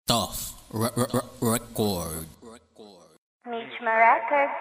Tough Record. Mijma Records.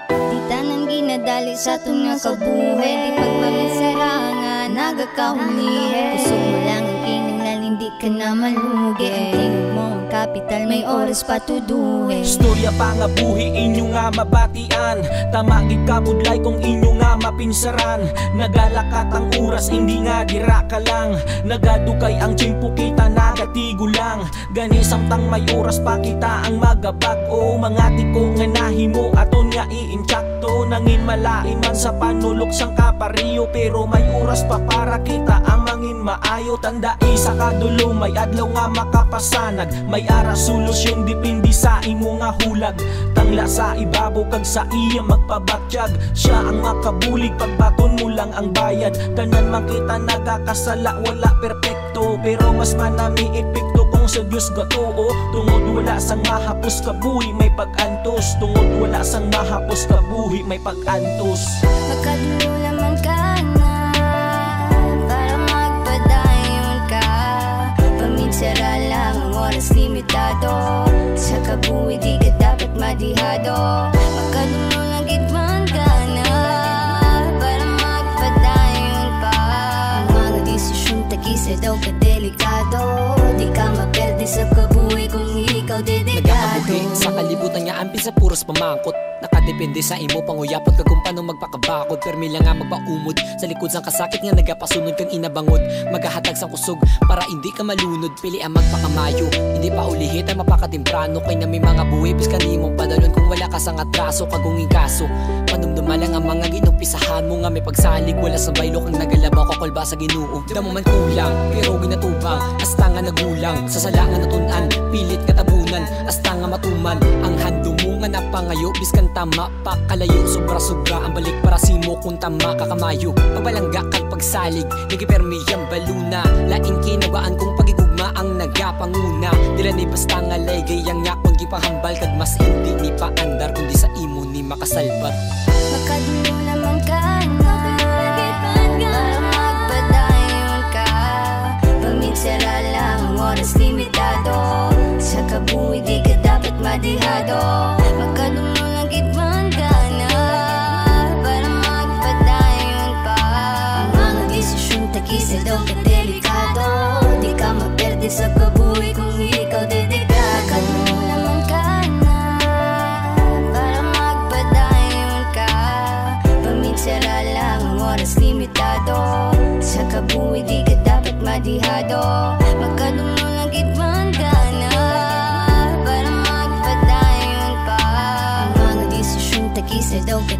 Di tanan ginadali sa itong nakabuhi, di pagpamisarangan nagakahulihe. Gusto mo lang ang kinanglan, hindi ka na malugi. Ang tingog mo ang kapital, may oras pa tuduhin. Storya pa nga buhi, inyo nga mabatian. Tamagid ka budlay kung inyo nga mapinsaran. Nagalakat ang oras, hindi nga dira ka lang. Nagadukay ang tsimpo kita, nagatigo lang. Gani samtang may oras pa kita ang magabag. O mga tiko nga nahimo, aton nga iintsakto. Nangin malain man sa panulok sang kapariyo, pero may oras pa para kita ang mangin maayo. Tanda isa kadulo, may adlaw nga makapasanag. May ara solusyon, dipindi sa imo nga hulag. Tangla sa ibabaw kag sa iya magpabatyag. Siya ang makabulig, pagbaton mo lang ang bayad. Tanan man kita nagakasala, wala perpekto, pero mas manami epekto kung sa Diyos gatuo. Tungod wala sang mahapos ka buhi, may pag-antos. Tungod wala sang mahapos ka buhi, may pag-antos. Magkadulo naman ka na para magpadayon ka. Paminsara lang ang oras limitado. Sa kabuhi di ka dapat madihado. Magkadulo lang gitman ka na para magpadayon pa. Ang mga desisyon takisa daw ka delikado. Di ka maperde sa kabuhi kung ikaw dedikado. Nagkakabuhi sa kalibutan nga ampi sa puros pamangkot. Nakadepende sa imo panguyapot kag kung paano magpakabakod. Permi lang nga magpaumod sa likod sang kasakit nga nagapasunod kang inabangod. Magahatag sang kusog para hindi ka malunod. Pili ang magpakamayo, hindi pa ulihit ang mapakatimprano. Kay na may mga buhay bis kanimong padalon kung wala ka sang atraso kagunging kaso. Panumduma lang ang mga ginumpisahan mo nga may pagsalig. Wala sa baylo kang nagalabaw kakolba sa Ginoo. Damo man kulang pero ginatubang hasta nga nagulang. Sa salangan natunan pilit katabunan hasta nga matuman. Ang handong mo nga napangayo biskan tama pakalayo. Sobra-sobra ang balik para simo kung tama kakamayo. Pagbalangga kag pagsalig nagipermi ang baluna. Lain kinawaan kung pagigugma ang nagapanguna. Dila ni basta nga lay gayang nga kung gipahambal kag mas hindi ni paandar kundi sa imo ni makasalbat. Magkadulo naman ka na para magpadayon ka. Paminsara lang ang oras limitado. Sa kabuhi di ka dapat madihado. Magkadulo lang gitman ka na para magpadayon pa. Ang mga desisyon takisa daw ka delikado. Di ka maperde sa kabuhi kung ikaw dedikado. Magkadulo naman ka na para magpadayon ka. Paminsara lang ang oras limitado. Sa kabuhi di ka dapat madihado. Magkadulo lang gitman ka na para magpadayon pa. Ang mga desisyon takisa daw ka